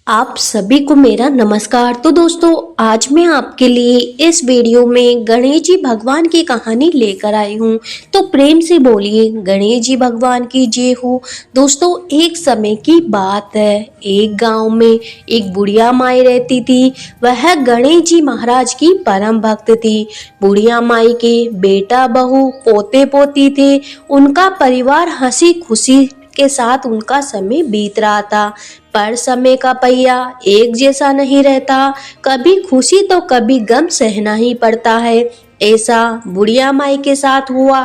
आप सभी को मेरा नमस्कार। तो दोस्तों, आज मैं आपके लिए इस वीडियो में गणेश जी भगवान की कहानी लेकर आई हूँ। तो प्रेम से बोलिए गणेश जी भगवान की जय हो। दोस्तों, एक समय की बात है। एक गांव में एक बुढ़िया माई रहती थी। वह गणेश जी महाराज की परम भक्त थी। बुढ़िया माई के बेटा बहू पोते पोती थे। उनका परिवार हंसी खुशी के साथ उनका समय बीत रहा था। पर समय का पहिया एक जैसा नहीं रहता। कभी खुशी तो कभी गम सहना ही पड़ता है। ऐसा बुढ़िया माई के साथ हुआ।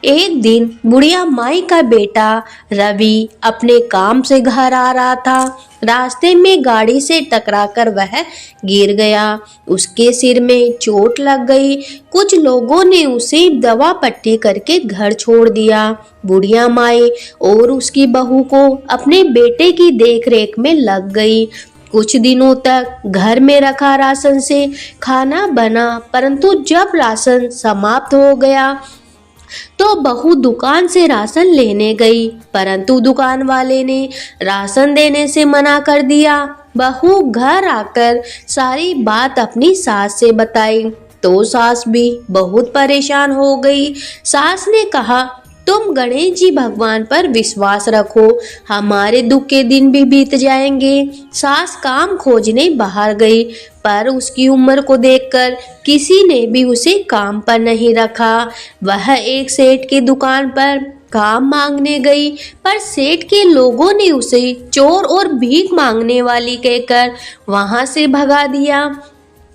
एक दिन बुढ़िया माई का बेटा रवि अपने काम से घर आ रहा था। रास्ते में गाड़ी से टकराकर वह गिर गया। उसके सिर में चोट लग गई। कुछ लोगों ने उसे दवा पट्टी करके घर छोड़ दिया। बुढ़िया माई और उसकी बहू को अपने बेटे की देखरेख में लग गई। कुछ दिनों तक घर में रखा राशन से खाना बना, परंतु जब राशन समाप्त हो गया तो बहू दुकान से राशन लेने गई, परंतु दुकान वाले ने राशन देने से मना कर दिया। बहू घर आकर सारी बात अपनी सास से बताई तो सास भी बहुत परेशान हो गई। सास ने कहा, तुम गणेश जी भगवान पर विश्वास रखो, हमारे दुख के दिन भी बीत जाएंगे। सास काम खोजने बाहर गई, पर उसकी उम्र को देखकर किसी ने भी उसे काम पर नहीं रखा। वह एक सेठ की दुकान पर काम मांगने गई, पर सेठ के लोगों ने उसे चोर और भीख मांगने वाली कहकर वहां से भगा दिया।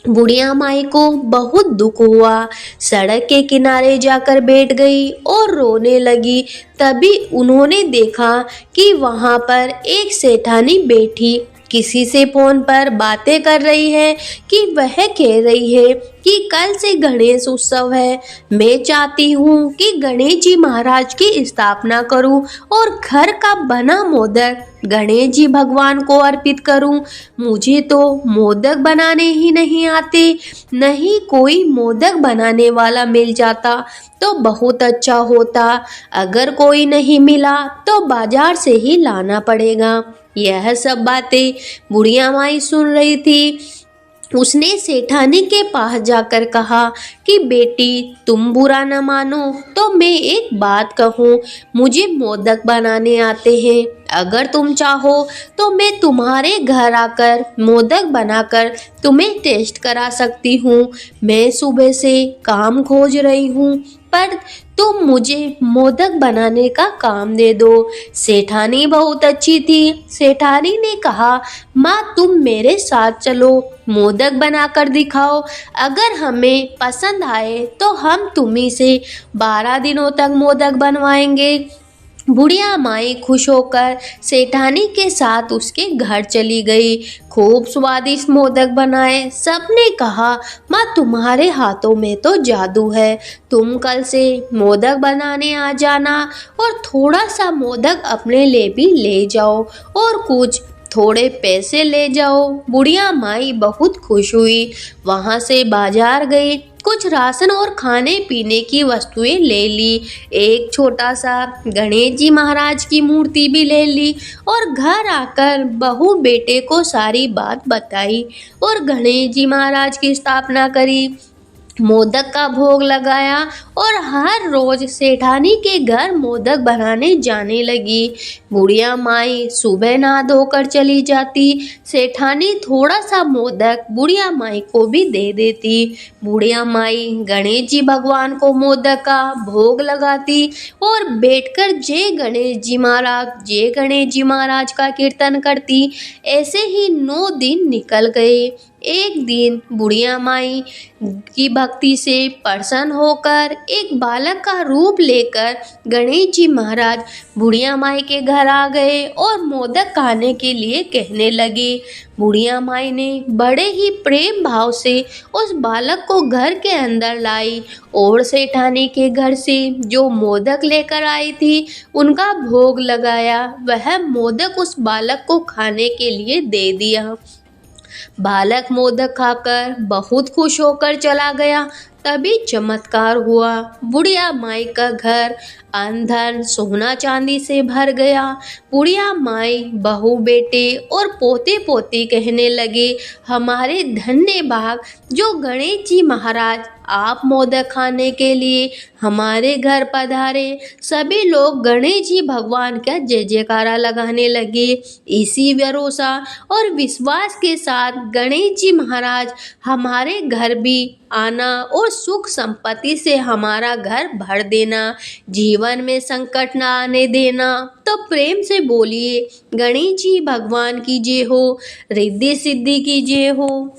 बुढ़िया माई को बहुत दुख हुआ। सड़क के किनारे जाकर बैठ गई और रोने लगी। तभी उन्होंने देखा कि वहां पर एक सेठानी बैठी किसी से फोन पर बातें कर रही है। कि वह कह रही है कि कल से गणेश उत्सव है। मैं चाहती हूँ कि गणेश जी महाराज की स्थापना करूँ और घर का बना मोदक गणेश जी भगवान को अर्पित करूं। मुझे तो मोदक बनाने ही नहीं आते, नहीं कोई मोदक बनाने वाला मिल जाता तो बहुत अच्छा होता। अगर कोई नहीं मिला तो बाजार से ही लाना पड़ेगा। यह सब बातें बुढ़िया माई सुन रही थी। उसने सेठानी के पास जाकर कहा कि बेटी, तुम बुरा न मानो तो मैं एक बात कहूँ, मुझे मोदक बनाने आते हैं। अगर तुम चाहो तो मैं तुम्हारे घर आकर मोदक बनाकर तुम्हें टेस्ट करा सकती हूँ। मैं सुबह से काम खोज रही हूँ, पर तुम मुझे मोदक बनाने का काम दे दो। सेठानी बहुत अच्छी थी। सेठानी ने कहा, माँ तुम मेरे साथ चलो, मोदक बनाकर दिखाओ। अगर हमें पसंद आए तो हम तुम्ही से 12 दिनों तक मोदक बनवाएंगे। बुढ़िया माई खुश होकर सेठानी के साथ उसके घर चली गई। खूब स्वादिष्ट मोदक बनाए। सबने कहा, माँ तुम्हारे हाथों में तो जादू है, तुम कल से मोदक बनाने आ जाना और थोड़ा सा मोदक अपने लिए भी ले जाओ और कुछ थोड़े पैसे ले जाओ। बुढ़िया माई बहुत खुश हुई। वहां से बाजार गई, कुछ राशन और खाने पीने की वस्तुएं ले ली। एक छोटा सा गणेश जी महाराज की मूर्ति भी ले ली और घर आकर बहू बेटे को सारी बात बताई और गणेश जी महाराज की स्थापना करी। मोदक का भोग लगाया और हर रोज सेठानी के घर मोदक बनाने जाने लगी। बुढ़िया माई सुबह नहा धोकर चली जाती। सेठानी थोड़ा सा मोदक बुढ़िया माई को भी दे देती। बुढ़िया माई गणेश जी भगवान को मोदक का भोग लगाती और बैठकर जय गणेश जी महाराज, जय गणेश जी महाराज का कीर्तन करती। ऐसे ही 9 दिन निकल गए। एक दिन बुढ़िया माई की भक्ति से प्रसन्न होकर एक बालक का रूप लेकर गणेश जी महाराज बुढ़िया माई के घर आ गए और मोदक खाने के लिए कहने लगे। बुढ़िया माई ने बड़े ही प्रेम भाव से उस बालक को घर के अंदर लाई और सेठानी के घर से जो मोदक लेकर आई थी उनका भोग लगाया। वह मोदक उस बालक को खाने के लिए दे दिया। बालक मोदक खाकर बहुत खुश होकर चला गया। तभी चमत्कार हुआ। बुढ़िया माई का घर अन्न धन सोना चांदी से भर गया। बुढ़िया माई बहू बेटे और पोते पोती कहने लगे, हमारे धन्य भाग जो गणेश जी महाराज आप मोदक खाने के लिए हमारे घर पधारे। सभी लोग गणेश जी भगवान का जय जयकारा लगाने लगे। इसी भरोसा और विश्वास के साथ गणेश जी महाराज हमारे घर भी आना और सुख संपत्ति से हमारा घर भर देना, जीवन में संकट ना आने देना। तो प्रेम से बोलिए गणेश जी भगवान की जय हो, रिद्धि सिद्धि की जय हो।